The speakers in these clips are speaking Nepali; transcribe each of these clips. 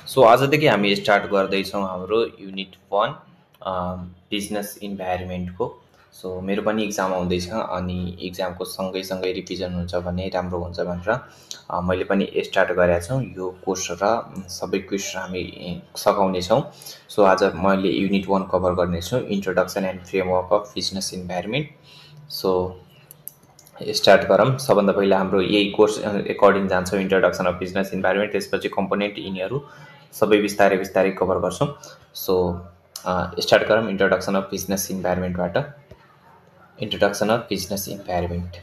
सो आजदेखि हामी स्टार्ट गर्दैछौँ हाम्रो युनिट 1 बिजनेस इन्भाइरोमेन्टको। सो मेरो पनि इक्जाम आउँदैछ अनि इक्जामको सँगै रिभिजन हुन्छ भने राम्रो हुन्छ भनेर मैले पनि स्टार्ट गरेको छु यो कोर्स र सबै क्विज हामी सघाउनेछौँ। सो आज मैले युनिट 1 कभर गर्नेछु, introduction and framework of business environment. So start गरौँ। सबभन्दा पहिला हाम्रो यही कोर्स एकर्डिङ जान्छौँ, इन्ट्रोडक्सन अफ बिजनेस इन्भाइरोमेन्ट, त्यसपछि कम्पोनेन्ट यिनीहरू सबै बिस्तारै कभर गर्छौँ। सो स्टार्ट गरौँ इन्ट्रोडक्सन अफ बिजनेस इन्भाइरोमेन्टबाट। Introduction of business environment.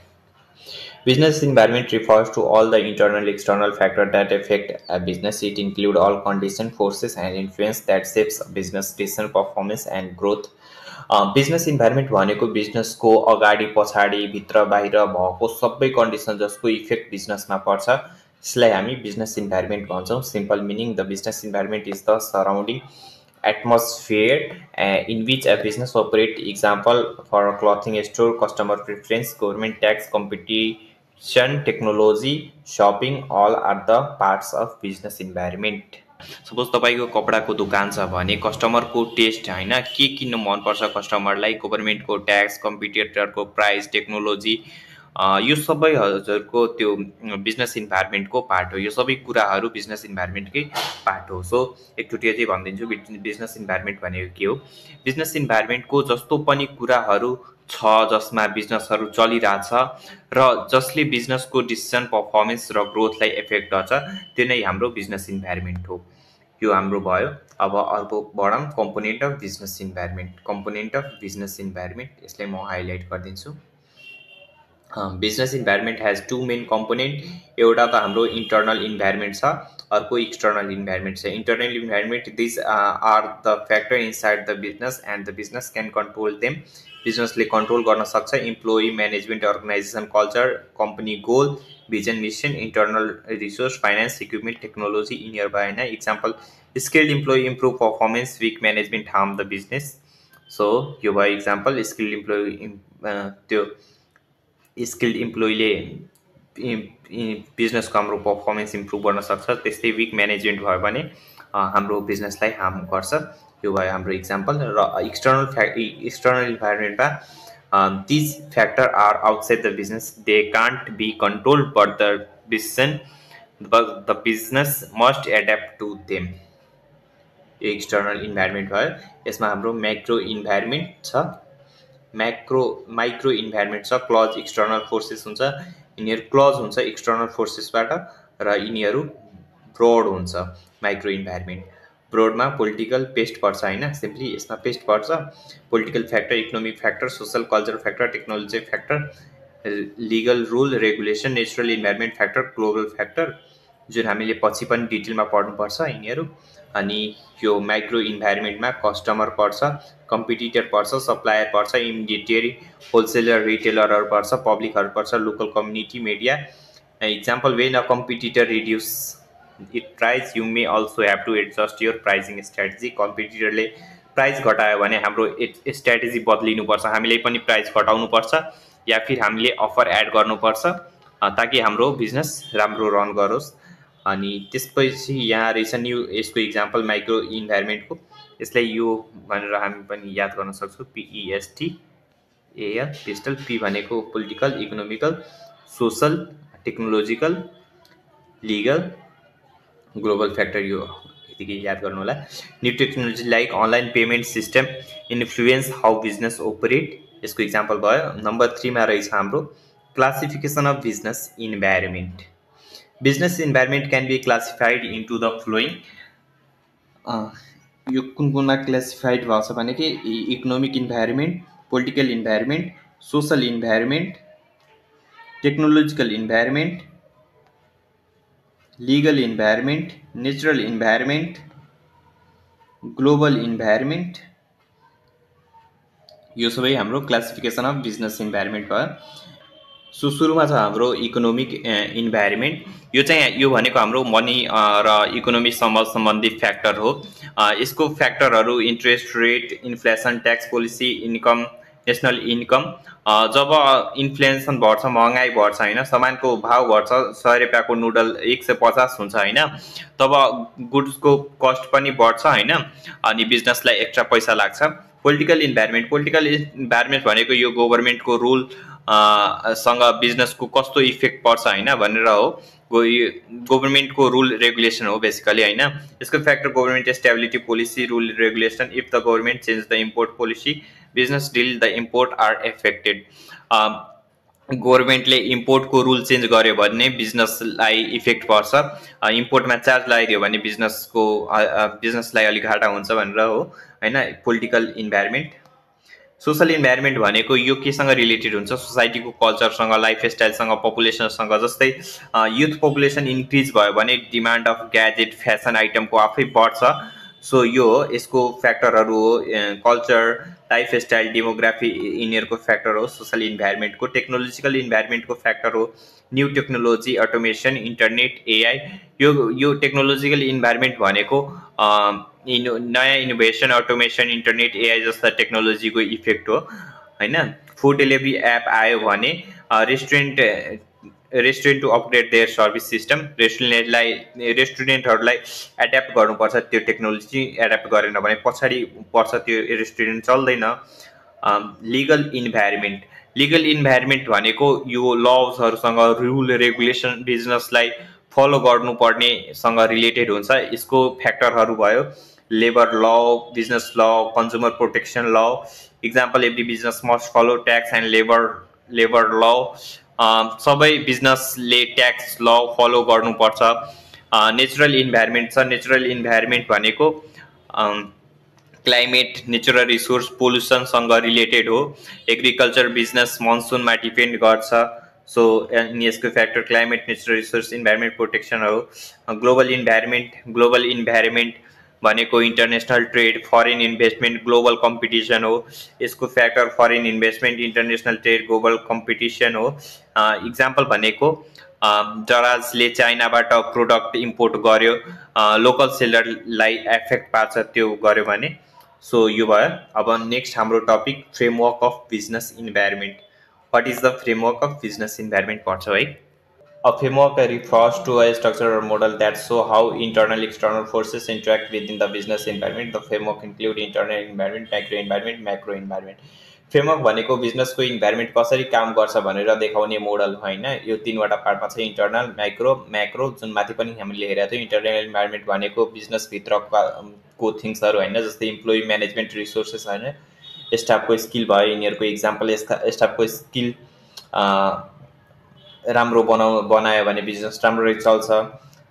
Business environment refers to all the internal external factors that affect a business. It includes all conditions, forces and influence that shapes business decision, performance and growth. Business environment भनेको बिजनेसको अगाडि पछाडि भित्र बाहिर भएको सबै कन्डिसन जसको इफेक्ट बिजनेसमा पर्छ त्यसलाई हामी बिजनेस इन्भाइरोमेन्ट भन्छौँ। Simple meaning, the business environment is the surrounding atmosphere in which a business operates. Example for a clothing store, customer preference, government tax, competition, technology, shopping, all are the parts of business environment. Suppose तपाईँको कपडाको दोकान छ भने कस्टमरको टेस्ट होइन, के किन्नु मनपर्छ कस्टमरलाई, गभर्मेन्टको ट्याक्स, कम्पिटिटरको प्राइस, टेक्नोलोजी, यो सबै हजुरको त्यो बिजनेस इन्भाइरोमेन्टको पार्ट हो। यो सबै कुराहरू बिजनेस इन्भाइरोमेन्टकै पार्ट हो। सो एकचोटि चाहिँ भनिदिन्छु बिजनेस इन्भाइरोमेन्ट भनेको के हो। बिजनेस इन्भाइरोमेन्टको जस्तो पनि कुराहरू छ जसमा बिजनेसहरू चलिरहेछ र जसले बिजनेसको डिसिजन, पर्फर्मेन्स र ग्रोथलाई एफेक्ट गर्छ, त्यो नै हाम्रो बिजनेस इन्भाइरोमेन्ट हो। यो हाम्रो भयो। अब अर्को बढौँ, component of business environment. Component of business environment, यसलाई म हाइलाइट गरिदिन्छु। Business environment has two main component. एउटा त हाम्रो इन्टरनल इन्भाइरोमेन्ट छ, अर्को एक्सटर्नल इन्भाइरोमेन्ट छ। Internal environment, this are the factor inside the business and the business can control them. बिजनेसले कन्ट्रोल गर्न सक्छ। Employee, management, organisation culture, company goal, vision, mission, internal resource, finance, equipment, technology, यिनीहरू भयो होइन। Example, skilled employee improve performance, weak management harm the business. So यो भयो इक्जाम्पल। स्किल्ड इम्प्लोइ, त्यो स्किल्ड इम्प्लोइले बिजनेसको हाम्रो पर्फर्मेन्स इम्प्रुभ गर्न सक्छ। त्यस्तै विक म्यानेजमेन्ट भयो भने हाम्रो बिजनेसलाई हार्म गर्छ। यो भयो हाम्रो इक्जाम्पल। र एक्सटर्नल इन्भाइरोमेन्टमा these factor are outside the business, they can't be controlled but the business must adapt to them. यो एक्सटर्नल इन्भाइरोमेन्ट भयो। यसमा हाम्रो म्याक्रो इन्भाइरोमेन्ट छ, माइक्रो इन्भाइरोमेन्ट छ, क्लज एक्सटर्नल फोर्सेस हुन्छ। यिनीहरू क्लज हुन्छ एक्सटर्नल फोर्सेसबाट र यिनीहरू ब्रोड हुन्छ। माइक्रो इन्भाइरोमेन्ट ब्रोडमा पोलिटिकल पेस्ट पर्छ होइन, सिम्पली यसमा पेस्ट पर्छ। Political factor, economic factor, social culture factor, technology factor, legal rule regulation, natural environment factor, global factor, जुन हामीले पछि पनि डिटेलमा पढ्नुपर्छ यिनीहरू। अनि यो माइक्रो इन्भाइरोमेन्टमा कस्टमर पर्छ, कम्पिटिटर पर्छ, सप्लायर पर्छ, इमिडिएटरी, होलसेलर, रिटेलरहरू पर्छ, पब्लिकहरू पर्छ, local community, media. Example, when a competitor reduce it price, you may also have to adjust your pricing strategy. कम्पिटिटरले प्राइस घटायो भने हाम्रो स्ट्राटेजी बदलिनुपर्छ, हामीले पनि प्राइस घटाउनुपर्छ या फिर हामीले अफर एड गर्नुपर्छ ताकि हाम्रो बिजनेस राम्रो रन गरोस्। अनि त्यसपछि यहाँ रहेछ न्यू, यसको इक्जाम्पल माइक्रो इन्भाइरोमेन्टको, यसलाई यो भनेर हामी पनि याद गर्न सक्छौँ, PESTAL, पिस्टल। पी भनेको political, economical, social, technological, legal, global factor, यो यतिकै याद गर्नु होला। New technology like online payment system influence how business operate, यसको इक्जाम्पल भयो। नम्बर 3 मा रहेछ हाम्रो classification of business environment. Business environment can be classified into the following. यो कुन कुनमा क्लासिफाइड भएको छ भने कि economic environment, political environment, social environment, technological environment, legal environment, natural environment, global environment. यो सबै हाम्रो क्लासिफिकेसन अफ बिजनेस इन्भाइरोमेन्ट भयो। सो सुरुमा छ हाम्रो इकोनोमिक इन्भाइरोमेन्ट। यो चाहिँ यो भनेको हाम्रो मनी र इकोनोमीसँग सम्बन्धित फ्याक्टर हो। यसको फ्याक्टरहरू interest rate, inflation, tax policy, income national income. जब इन्फ्लेसन बढ्छ, महँगाई बढ्छ होइन, सामानको भाव बढ्छ, 100 रुपियाँको नुडल 150 हुन्छ होइन, तब गुड्सको कस्ट पनि बढ्छ होइन, अनि बिजनेसलाई एक्स्ट्रा पैसा लाग्छ। पोलिटिकल इन्भाइरोमेन्ट भनेको यो गभर्मेन्टको रुल सँग बिजनेसको कस्तो इफेक्ट पर्छ होइन भनेर हो। गभर्मेन्टको रुल रेगुलेसन हो बेसिकली होइन। यसको factor government stability policy, rule regulation. If the government change the import policy, business deal the import are affected. गभर्मेन्टले इम्पोर्टको रुल चेन्ज गर्यो भने बिजनेसलाई इफेक्ट पर्छ, इम्पोर्टमा चार्ज लगाइदियो भने बिजनेसलाई अलिक घाटा हुन्छ भनेर हो होइन। Political environment. सोशल इन्भाइरोमेन्ट भनेको यो केसँग रिलेटेड हुन्छ, सोसाइटीको कल्चरसँग, लाइफस्टाइलसँग, पपुलेसनसँग। जस्तै युथ पपुलेसन इन्क्रिज भयो भने डिमान्ड अफ ग्याजेट, फ्यासन आइटमको आफै बढ्छ। सो यो हो, यसको फ्याक्टरहरू हो कल्चर, लाइफस्टाइल, डेमोग्राफी, यिनीहरूको फ्याक्टर हो सोशल इन्भाइरोमेन्टको। टेक्नोलोजिकल इन्भाइरोमेन्टको फ्याक्टर हो new technology, automation, internet, AI. यो टेक्नोलोजिकल इन्भाइरोमेन्ट भनेको नयाँ इनोभेसन, अटोमेसन, इन्टरनेट, एआई जस्ता टेक्नोलोजीको इफेक्ट हो होइन। फुड डेलिभरी एप आयो भने restaurant to upgrade their service system. रेस्टुरेन्टहरूलाई एड्याप्ट गर्नुपर्छ, त्यो टेक्नोलोजी एड्याप्ट गरेन भने पछाडि पर्छ, त्यो रेस्टुरेन्ट चल्दैन। लिगल इन्भाइरोमेन्ट भनेको यो लजहरूसँग, रुल रेगुलेसन, बिजनेसलाई फलो गर्नुपर्नेसँग रिलेटेड हुन्छ। यसको फ्याक्टरहरू भयो labour law, business law, consumer protection law. Example, every business must follow tax and labour law. सबै बिजनेसले ट्याक्स ल फलो गर्नुपर्छ। नेचुरल इन्भाइरोमेन्ट छ। नेचुरल इन्भाइरोमेन्ट भनेको क्लाइमेट, नेचुरल रिसोर्स, पोल्युसनसँग रिलेटेड हो। एग्रिकल्चर, बिजनेस मनसुनमा डिपेन्ड गर्छ। सो यसको factor climate, natural resource, environment protection हो। ग्लोबल इन्भाइरोमेन्ट भनेको international trade, foreign investment, global competition हो। यसको factor foreign investment, international trade, global competition हो। इक्जाम्पल भनेको दराजले चाइनाबाट प्रोडक्ट इम्पोर्ट गर्यो, लोकल सेलरलाई एफेक्ट पार्छ त्यो गर्यो भने। सो यो भयो। अब नेक्स्ट हाम्रो topic framework of business environment. What is the framework of business environment पर्छ है। A framework refers to a structure or model that show how internal external forces interact within the business environment. The framework include internal environment, micro environment, macro environment. Framework भनेको बिजनेसको इन्भाइरोमेन्ट कसरी काम गर्छ भनेर देखाउने मोडल होइन। यो तीनवटा पार्टमा छ, इन्टरनल, माइक्रो, म्याक्रो, जुन माथि पनि हामीले हेरेका थियौँ। इन्टरनल इन्भाइरोमेन्ट भनेको बिजनेसभित्रको थिङ्सहरू होइन, जस्तै इम्प्लोइ म्यानेजमेन्ट, रिसोर्सेस होइन, स्टाफको स्किल भयो, यिनीहरूको इक्जाम्पल। स्टाफको स्किल राम्रो बनायो भने बिजनेस राम्ररी चल्छ।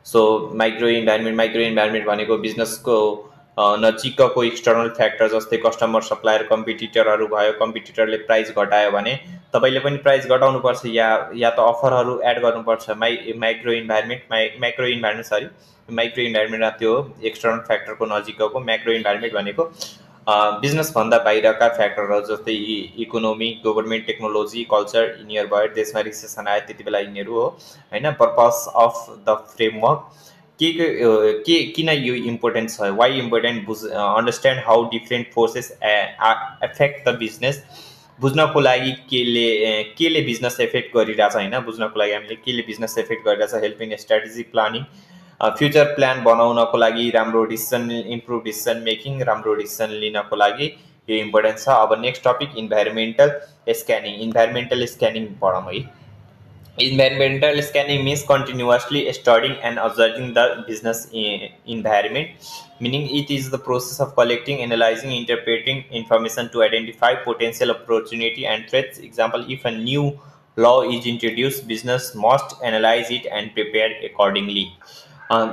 सो माइक्रो इन्भाइरोमेन्ट भनेको बिजनेसको नजिकको एक्सटर्नल फ्याक्टर, जस्तै कस्टमर, सप्लायर, कम्पिटिटरहरू भयो। कम्पिटिटरले प्राइस घटायो भने तपाईँले पनि प्राइस घटाउनुपर्छ या त अफरहरू एड गर्नुपर्छ। माइक्रो इन्भाइरोमेन्टमा त्यो एक्सटर्नल फ्याक्टरको नजिकको। म्याक्रो इन्भाइरोमेन्ट भनेको बिजनेसभन्दा बाहिरका फ्याक्टरहरू, जस्तै इकोनोमी, गभर्मेन्ट, टेक्नोलोजी, कल्चर, यिनीहरू भयो। देशमा रिसेसन आयो त्यति बेला यिनीहरू हो होइन। पर्पस अफ द फ्रेमवर्क, किन यो इम्पोर्टेन्ट छ, why important, understand how different forces affect the business. बुझ्नको लागि केले बिजनेस एफेक्ट गरिरहेछ होइन, बुझ्नको लागि हामीले केले बिजनेस एफेक्ट गरिरहेछ। Helping strategic planning, future plan बनाउनको लागि, राम्रो डिसिसन, इम्प्रुभ डिसिसन मेकिङ, राम्रो डिसिसन लिनको लागि यो इम्पोर्टेन्ट छ। अब next topic environmental scanning. Environmental scanning पढौँ है। Environmental scanning means continuously studying and observing the business environment, meaning it is the process of collecting, analyzing, interpreting information to identify potential opportunity and threats. Example, if a new law is introduced, business must analyze it and prepare accordingly.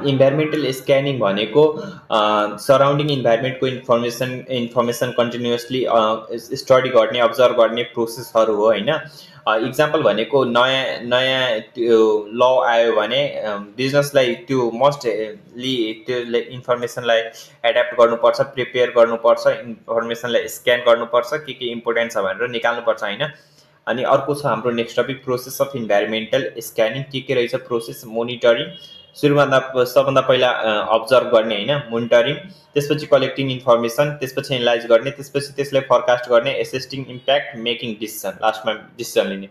Environmental scanning भनेको सराउन्डिङ इन्भाइरोमेन्टको इन्फर्मेसन कन्टिन्युअसली स्टडी गर्ने, अब्जर्भ गर्ने प्रोसेसहरू हो होइन। इक्जाम्पल भनेको नयाँ त्यो ल आयो भने बिजनेसलाई त्यो मस्टली त्यो इन्फर्मेसनलाई एड्याप्ट गर्नुपर्छ, प्रिपेयर गर्नुपर्छ, इन्फर्मेसनलाई स्क्यान गर्नुपर्छ, के इम्पोर्टेन्ट छ भनेर निकाल्नुपर्छ होइन। अनि अर्को छ हाम्रो next topic process of environmental scanning. के रहेछ प्रोसेस? मोनिटरिङ, सबभन्दा पहिला अब्जर्भ गर्ने हैन, मोनिटरिङ, त्यसपछि कलेक्टिङ इन्फर्मेसन, त्यसपछि एनालाइज गर्ने, त्यसपछि त्यसलाई फोरकास्ट गर्ने, एसेस्टिङ इम्प्याक्ट, मेकिङ डिसिजन, लास्टमा डिसिजन लिने।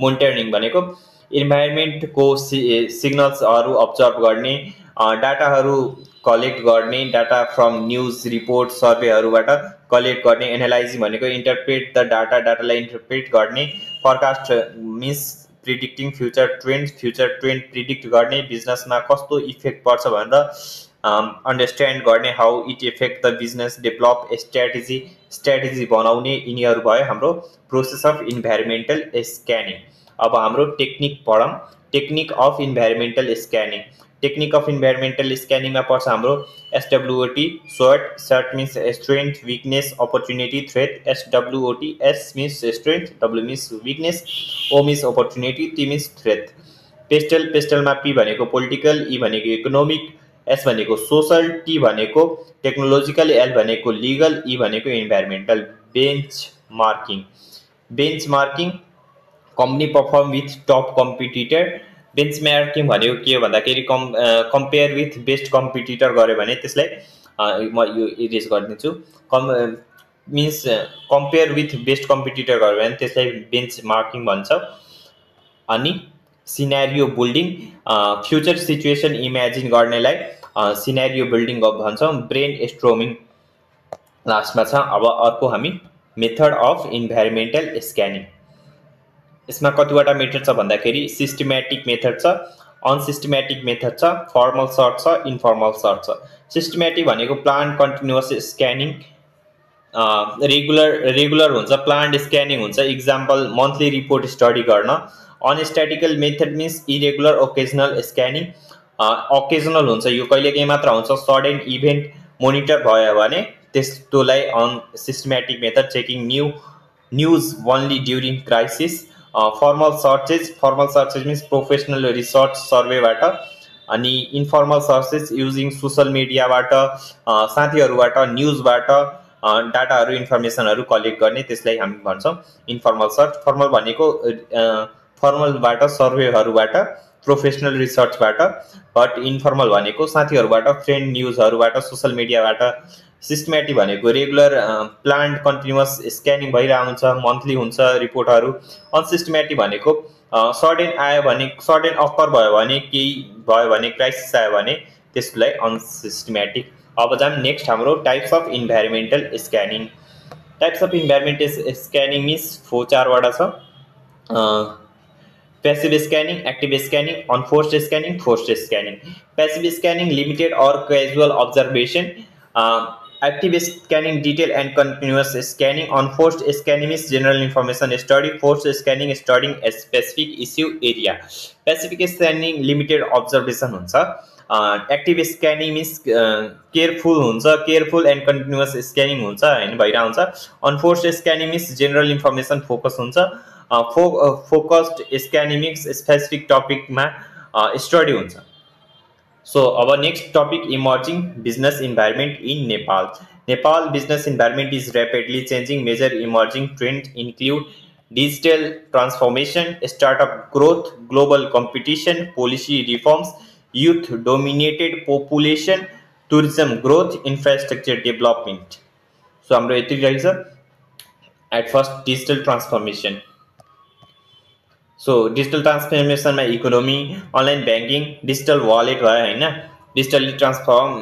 मोनिटरिङ भनेको इन्भाइरोमेन्टको सिग्नल्सहरू अब्जर्भ गर्ने, डाटाहरू कलेक्ट गर्ने, डाटा फ्रम न्युज रिपोर्ट सर्वेहरूबाट कलेक्ट गर्ने, एनालाइज भनेको इन्टरप्रेट द डाटालाई इन्टरप्रेट गर्ने, forecast means predicting future trend predict गर्ने, बिजनेसमा कस्तो इफेक्ट पर्छ भनेर अन्डरस्ट्यान्ड गर्ने, how it effect the business, develop strategy बनाउने, यिनीहरू भयो हाम्रो प्रोसेस अफ इन्भाइरोमेन्टल स्क्यानिङ। अब हाम्रो टेक्निक पढौँ, technique of environmental scanning. Technique of environmental स्क्यानिङमा पर्छ हाम्रो SWOT, short means strength, weakness, opportunity, threat, SWOT, S means strength, W means weakness, O means opportunity, T means threat. पेस्टलमा P भनेको पोलिटिकल, E भनेको इकोनोमिक, S भनेको सोशल, T भनेको टेक्नोलोजिकल, L भनेको लिगल, E भनेको environmental. Benchmarking company perform with top competitor. Benchmarking भनेको के हो भन्दाखेरि कम्पेयर विथ बेस्ट कम्पिटिटर गर्यो भने त्यसलाई म यो इरेज गरिदिन्छु। Means compare with best competitor गर्यो भने त्यसलाई बेन्चमार्किङ भन्छ। अनि scenario building, future situation imagine गर्नेलाई सिनेरियो बिल्डिङ भन्छौँ। ब्रेन स्ट्रोमिङ लास्टमा छ। अब अर्को हामी मेथड अफ इन्भाइरोमेन्टल स्क्यानिङ। यसमा कतिवटा मेथड छ भन्दाखेरि सिस्टमेटिक मेथड छ, अनसिस्टमेटिक मेथड छ, फर्मल सर्च छ, इन्फर्मल सर्च छ। सिस्टमेटिक भनेको प्लान कन्टिन्युअस स्क्यानिङ, रेगुलर हुन्छ, प्लान्ड स्क्यानिङ हुन्छ, इक्जाम्पल मन्थली रिपोर्ट स्टडी गर्न। Unsystematic method means irregular occasional scanning, occasional हुन्छ, यो कहिलेकाहीँ मात्र हुन्छ, सडन इभेन्ट मोनिटर भयो भने त्यस्तोलाई unsystematic method. Checking news only during crisis. Formal searches means professional research सर्वेबाट। अनि इन्फर्मल सर्चेज युजिङ सोसल मिडियाबाट, साथीहरूबाट, न्युजबाट डाटाहरू इन्फर्मेसनहरू कलेक्ट गर्ने, त्यसलाई हामी भन्छौँ इन्फर्मल सर्च। फर्मल भनेको फर्मलबाट, सर्वेहरूबाट, प्रोफेसनल रिसर्चबाट। बट इन्फर्मल भनेको साथीहरूबाट, फ्रेन्ड, न्युजहरूबाट, सोसल मिडियाबाट। सिस्टमेटिक भनेको रेगुलर प्लान्ड कन्टिन्युअस स्क्यानिङ भइरहेको हुन्छ, मन्थली हुन्छ रिपोर्टहरू। अनसिस्टमेटिक भनेको सडन अफर भयो भने, केही भयो भने, क्राइसिस आयो भने त्यसलाई अनसिस्टमेटिक। अब जाम नेक्स्ट हाम्रो types of environmental scanning. Types of environmental scanning means 4वटा छ। Passive scanning, active scanning, unforced scanning, forced scanning. Passive scanning limited और casual observation, active scanning detail and continuous scanning, unforced scanning is general information study, forced scanning studying a specific issue area। passive scanning limited observation हुन्छ, active scanning means careful and continuous scanning हुन्छ हैन, भइरा हुन्छ। unforced scanning means general information focus हुन्छ, focused scanning means specific topic मा स्टडी हुन्छ। So our next topic, emerging business environment in Nepal. Nepal business environment is rapidly changing. Major emerging trends include digital transformation, startup growth, global competition, policy reforms, youth dominated population, tourism growth, infrastructure development. So हाम्रो यति रहेछ। At first digital transformation. So digital transformation में economy, online banking, digital wallet भयो हैन, digitally transform.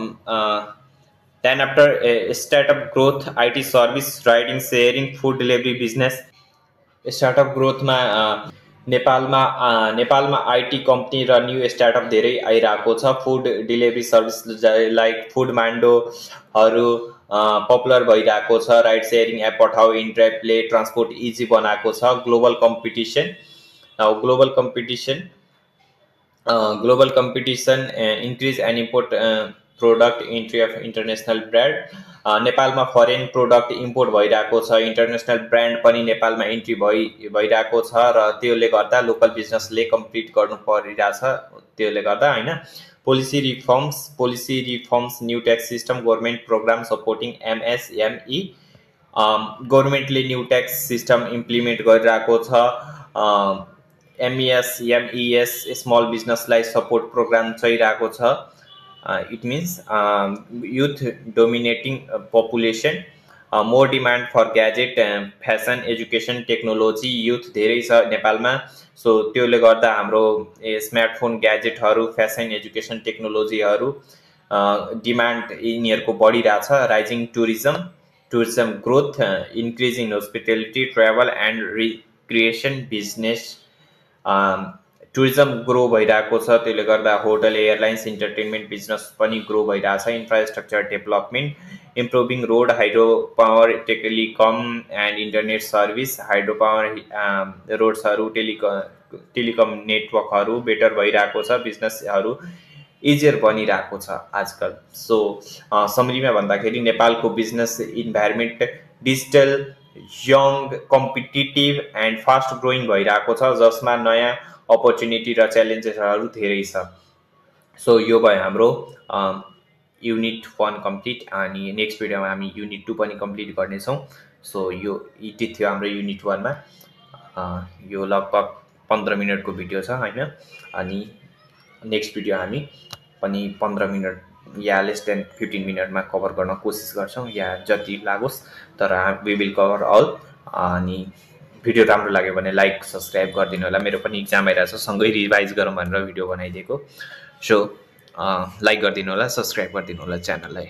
Then after startup growth, IT service, riding sharing, food delivery business. Startup ग्रोथमा नेपालमा आईटी कम्पनी र न्यू स्टार्टअप धेरै आइरहेको छ। Food delivery service like food मान्डोहरू पपुलर भइरहेको छ। राइड शेयरिङ एप पठाओ, इन्ड्राइभले ट्रान्सपोर्ट इजी बनाएको छ। Global competition, global competition increase and import product entry of international brand। नेपालमा फरेन प्रोडक्ट इम्पोर्ट भइरहेको छ, इन्टरनेसनल ब्रान्ड पनि नेपालमा इन्ट्री भइरहेको छ र त्यसले गर्दा लोकल बिजनेसले कम्पिट गर्नु परिरहेछ त्यसले गर्दा हैन। Policy reforms, new tax system, government program supporting MSME। गभर्नमेन्टले न्यू ट्याक्स सिस्टम इम्प्लिमेन्ट गरिरहेको छ। MES MES स्मल बिजनेसलाई सपोर्ट प्रोग्राम चलिरहेको छ। It means youth dominating population, more demand for gadget, fashion, education, technology, youth धेरै छ नेपालमा। सो त्यसले गर्दा हाम्रो स्मार्टफोन, ग्याजेटहरू, फेसन, एजुकेसन, टेक्नोलोजीहरू डिमान्ड यिनीहरूको बढिरहेछ। Rising tourism growth, increasing hospitality, travel and recreation business, tourism grow भइरहेको छ। त्यसले गर्दा होटल, एयरलाइन्स, इन्टरटेनमेन्ट बिजनेस पनि ग्रो भइरहेछ। Infrastructure development, improving road, hydro power, telecom and internet service, hydro power, रोड्सहरू, टेलिकम नेटवर्कहरू बेटर भइरहेको छ। बिजनेसहरू इजियर बनिरहेको छ आजकल। सो समरीमा भन्दाखेरि नेपालको business environment digital, young, competitive and fast growing भइरहेको छ, जसमा नयाँ अपर्च्युनिटी र च्यालेन्जेसहरू धेरै छ। सो यो भयो हाम्रो युनिट 1 कम्प्लिट, अनि नेक्स्ट भिडियोमा हामी युनिट 2 पनि कम्प्लिट गर्नेछौँ। सो यो यति थियो हाम्रो युनिट 1 मा। यो लगभग 15 मिनटको भिडियो छ हैन, अनि नेक्स्ट भिडियो हामी पनि 15 मिनट या लेस देन 15 मिनटमा कभर गर्न कोसिस गर्छौँ, या जति लागोस्, तर वी विल कभर अल। अनि भिडियो राम्रो लाग्यो भने लाइक सब्सक्राइब गरिदिनु होला। मेरो पनि इक्जाम आइरहेछ, सँगै रिभाइज गरौँ भनेर भिडियो बनाइदिएको। सो लाइक गरिदिनु होला, सब्सक्राइब गरिदिनु होला च्यानललाई।